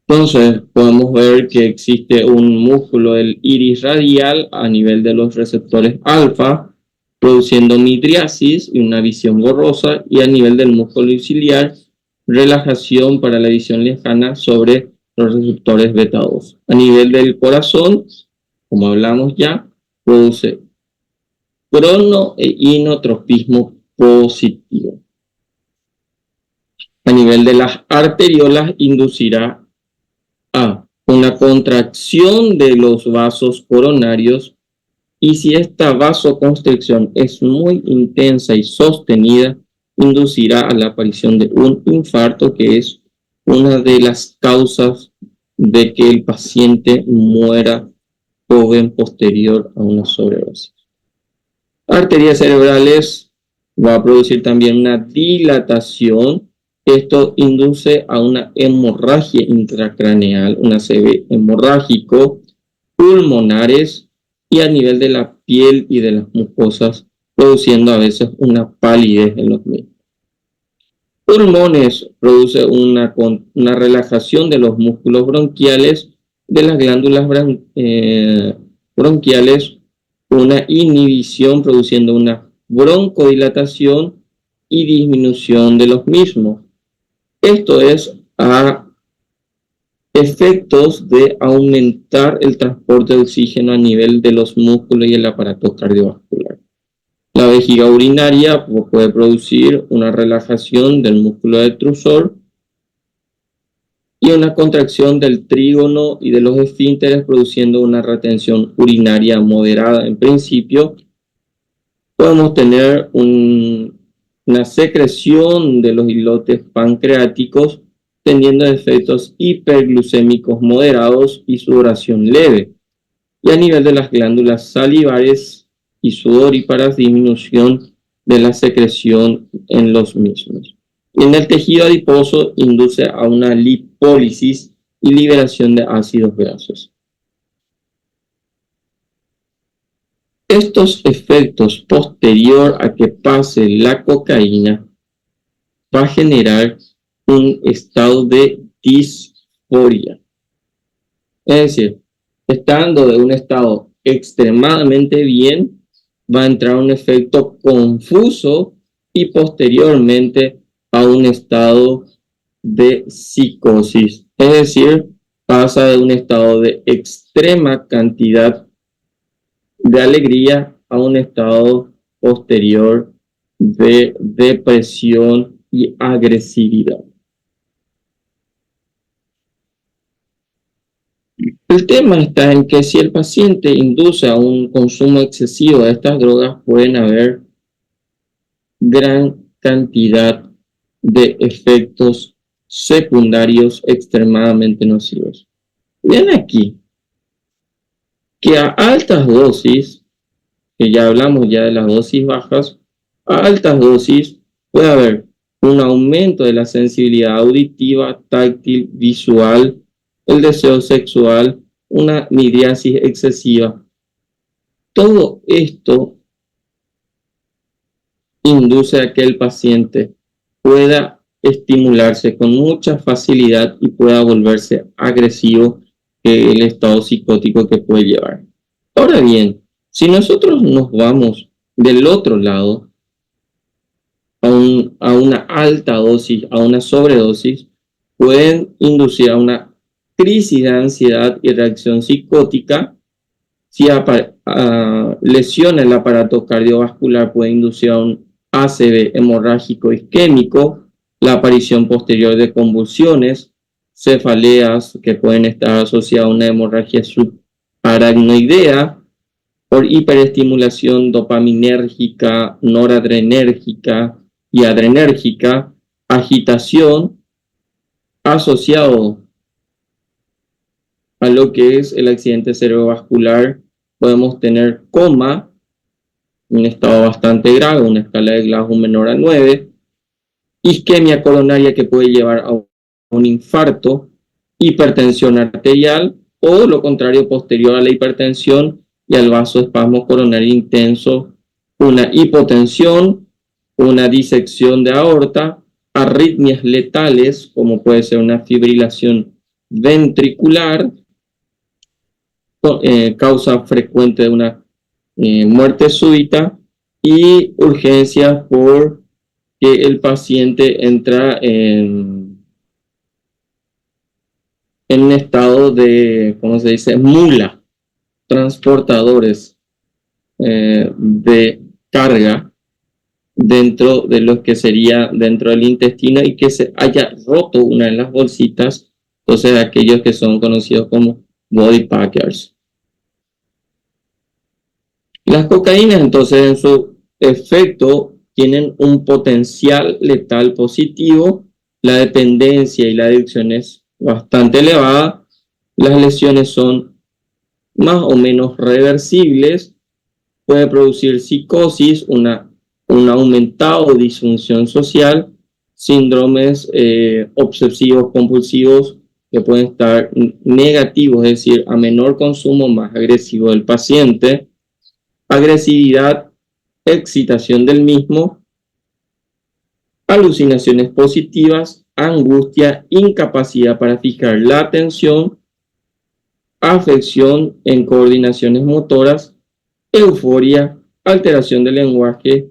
S1: Entonces podemos ver que existe un músculo del iris radial a nivel de los receptores alfa, produciendo midriasis y una visión borrosa, y a nivel del músculo ciliar, relajación para la visión lejana sobre los receptores beta 2. A nivel del corazón, como hablamos ya, produce crono e inotropismo positivo. A nivel de las arteriolas, inducirá a una contracción de los vasos coronarios, y si esta vasoconstricción es muy intensa y sostenida, inducirá a la aparición de un infarto, que es una de las causas de que el paciente muera joven posterior a una sobredosis. Arterias cerebrales va a producir también una dilatación. Esto induce a una hemorragia intracraneal, un ACV hemorrágico, pulmonares y a nivel de la piel y de las mucosas, produciendo a veces una palidez en los mismos. Pulmones produce una relajación de los músculos bronquiales, de las glándulas bronquiales, una inhibición produciendo una broncodilatación y disminución de los mismos. Esto es a efectos de aumentar el transporte de oxígeno a nivel de los músculos y el aparato cardiovascular. La vejiga urinaria puede producir una relajación del músculo detrusor y una contracción del trígono y de los esfínteres, produciendo una retención urinaria moderada. En principio, podemos tener una secreción de los islotes pancreáticos, teniendo efectos hiperglucémicos moderados y sudoración leve. Y a nivel de las glándulas salivares y sudoríparas, disminución de la secreción en los mismos. Y en el tejido adiposo induce a una lipólisis y liberación de ácidos grasos. Estos efectos posterior a que pase la cocaína va a generar un estado de disforia. Es decir, estando de un estado extremadamente bien, va a entrar un efecto confuso y posteriormente a un estado de psicosis. Es decir, pasa de un estado de extrema cantidad de alegría a un estado posterior de depresión y agresividad. El tema está en que si el paciente induce a un consumo excesivo de estas drogas, pueden haber gran cantidad de efectos secundarios extremadamente nocivos. Vean aquí que a altas dosis, que ya hablamos ya de las dosis bajas, a altas dosis puede haber un aumento de la sensibilidad auditiva, táctil, visual, el deseo sexual, una midriasis excesiva. Todo esto induce a que el paciente pueda estimularse con mucha facilidad y pueda volverse agresivo, que el estado psicótico que puede llevar. Ahora bien, si nosotros nos vamos del otro lado, a una alta dosis, a una sobredosis, pueden inducir a una crisis de ansiedad y reacción psicótica. Si lesiona el aparato cardiovascular, puede inducir a un ACV hemorrágico isquémico, la aparición posterior de convulsiones, cefaleas que pueden estar asociadas a una hemorragia subaracnoidea, por hiperestimulación dopaminérgica, noradrenérgica y adrenérgica, agitación asociado a lo que es el accidente cerebrovascular. Podemos tener coma, un estado bastante grave, una escala de Glasgow menor a 9, isquemia coronaria que puede llevar a un infarto, hipertensión arterial o lo contrario posterior a la hipertensión y al vasoespasmo coronario intenso, una hipotensión, una disección de aorta, arritmias letales como puede ser una fibrilación ventricular, causa frecuente de una muerte súbita, y urgencias por que el paciente entra en un estado de, ¿cómo se dice?, mula, transportadores de carga dentro de lo que sería dentro del intestino y que se haya roto una de las bolsitas. Entonces aquellos que son conocidos como body packers. Las cocaínas entonces en su efecto tienen un potencial letal positivo, la dependencia y la adicción es bastante elevada, las lesiones son más o menos reversibles, puede producir psicosis, un aumentado disfunción social, síndromes obsesivos compulsivos que pueden estar negativos, es decir, a menor consumo más agresivo del paciente, agresividad, excitación del mismo, alucinaciones positivas, angustia, incapacidad para fijar la atención, afección en coordinaciones motoras, euforia, alteración del lenguaje,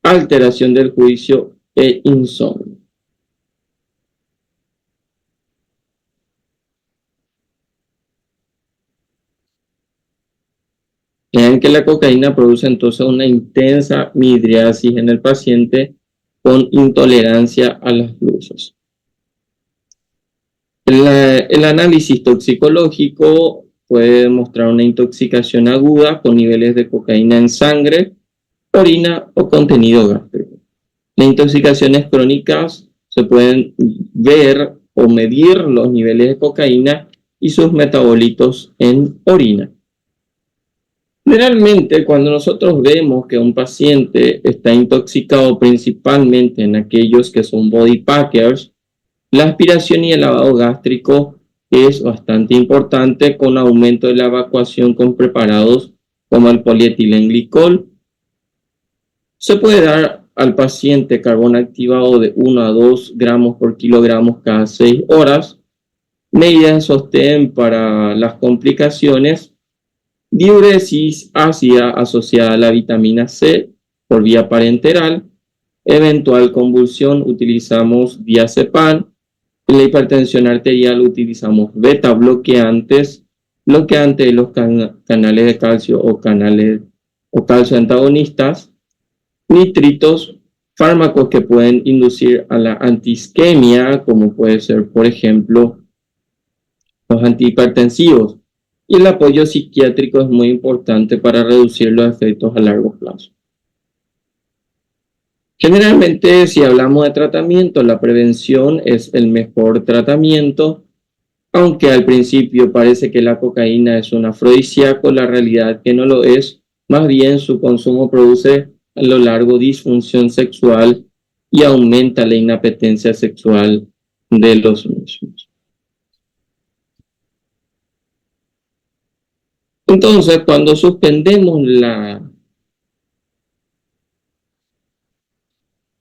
S1: alteración del juicio e insomnio. Vean que la cocaína produce entonces una intensa midriasis en el paciente con intolerancia a las luces. El análisis toxicológico puede demostrar una intoxicación aguda con niveles de cocaína en sangre, orina o contenido gástrico. Las intoxicaciones crónicas se pueden ver o medir los niveles de cocaína y sus metabolitos en orina. Generalmente, cuando nosotros vemos que un paciente está intoxicado principalmente en aquellos que son body packers, la aspiración y el lavado gástrico es bastante importante, con aumento de la evacuación con preparados como el polietilenglicol. Se puede dar al paciente carbón activado de 1 a 2 gramos por kilogramo cada 6 horas, medidas de sostén para las complicaciones, diuresis ácida asociada a la vitamina C por vía parenteral, eventual convulsión utilizamos diazepam, en la hipertensión arterial utilizamos beta bloqueantes de los canales de calcio o calcio antagonistas, nitritos, fármacos que pueden inducir a la antiisquemia, como puede ser, por ejemplo, los antihipertensivos. Y el apoyo psiquiátrico es muy importante para reducir los efectos a largo plazo. Generalmente, si hablamos de tratamiento, la prevención es el mejor tratamiento, aunque al principio parece que la cocaína es un afrodisíaco, la realidad es que no lo es. Más bien, su consumo produce a lo largo disfunción sexual y aumenta la inapetencia sexual de los mismos. Entonces, cuando suspendemos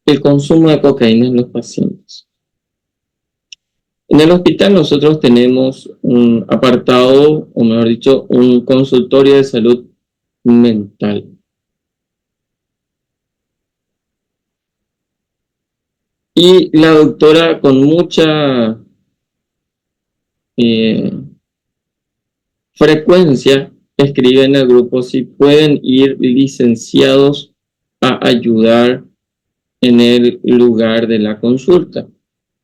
S1: el consumo de cocaína en los pacientes, en el hospital nosotros tenemos un apartado, o mejor dicho, un consultorio de salud mental. Y la doctora con mucha frecuencia escribe en el grupo si pueden ir licenciados a ayudar en el lugar de la consulta,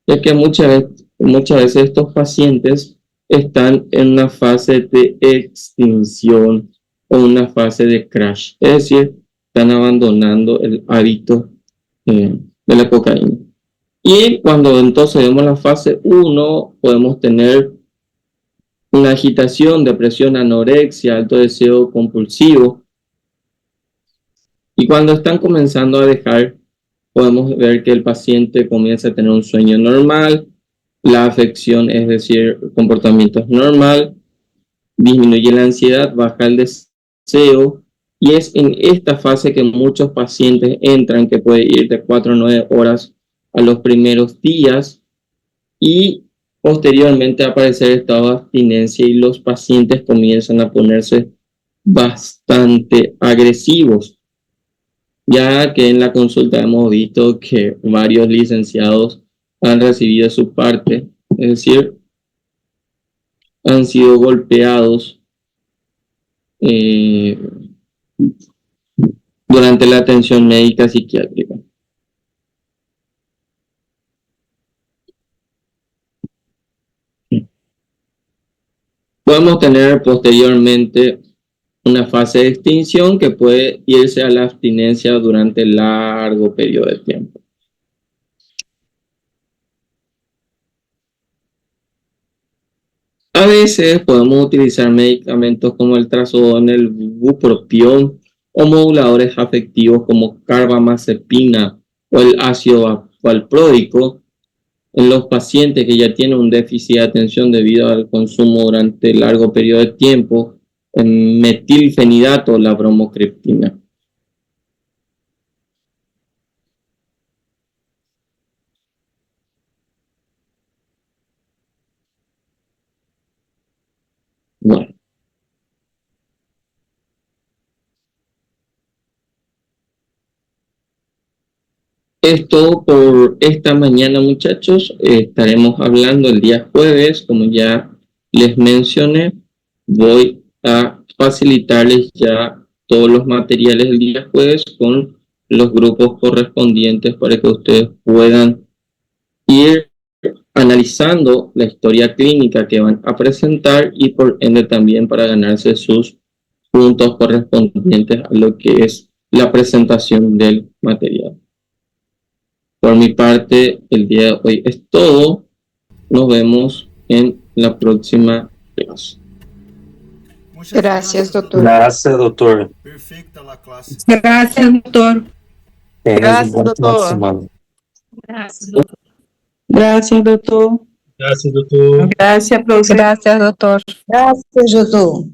S1: ya que muchas veces estos pacientes están en una fase de extinción o una fase de crash, es decir, están abandonando el hábito de la cocaína. Y cuando entonces vemos la fase 1, podemos tener una agitación, depresión, anorexia, alto deseo compulsivo. Y cuando están comenzando a dejar, podemos ver que el paciente comienza a tener un sueño normal, la afección, es decir, el comportamiento es normal, disminuye la ansiedad, baja el deseo, y es en esta fase que muchos pacientes entran, que puede ir de 4 a 9 horas a los primeros días, y posteriormente aparecer estado de abstinencia y los pacientes comienzan a ponerse bastante agresivos, ya que en la consulta hemos visto que varios licenciados han recibido su parte, es decir, han sido golpeados durante la atención médica psiquiátrica. Podemos tener posteriormente una fase de extinción que puede irse a la abstinencia durante largo periodo de tiempo. A veces podemos utilizar medicamentos como el trazodón, el bupropión o moduladores afectivos como carbamazepina o el ácido valproico en los pacientes que ya tienen un déficit de atención debido al consumo durante largo periodo de tiempo, en metilfenidato o la bromocriptina. Bueno. Esto por esta mañana, muchachos. Estaremos hablando el día jueves, como ya les mencioné. Voy a facilitarles ya todos los materiales el día jueves con los grupos correspondientes para que ustedes puedan ir analizando la historia clínica que van a presentar y por ende también para ganarse sus puntos correspondientes a lo que es la presentación del material. Por mi parte, el día de hoy es todo. Nos vemos en la próxima clase.
S3: Gracias, doctor.
S4: Gracias, doutor.
S5: Perfecta la clase.
S2: Gracias, doctor.
S4: Tenha
S3: Gracias,
S4: um bom final de
S3: doutor.
S4: semana.
S3: Gracias, doctor.
S6: Gracias, doctor.
S5: Gracias, doutor.
S6: Gracias, professor.
S3: Gracias, doctor.
S7: Gracias, doutor.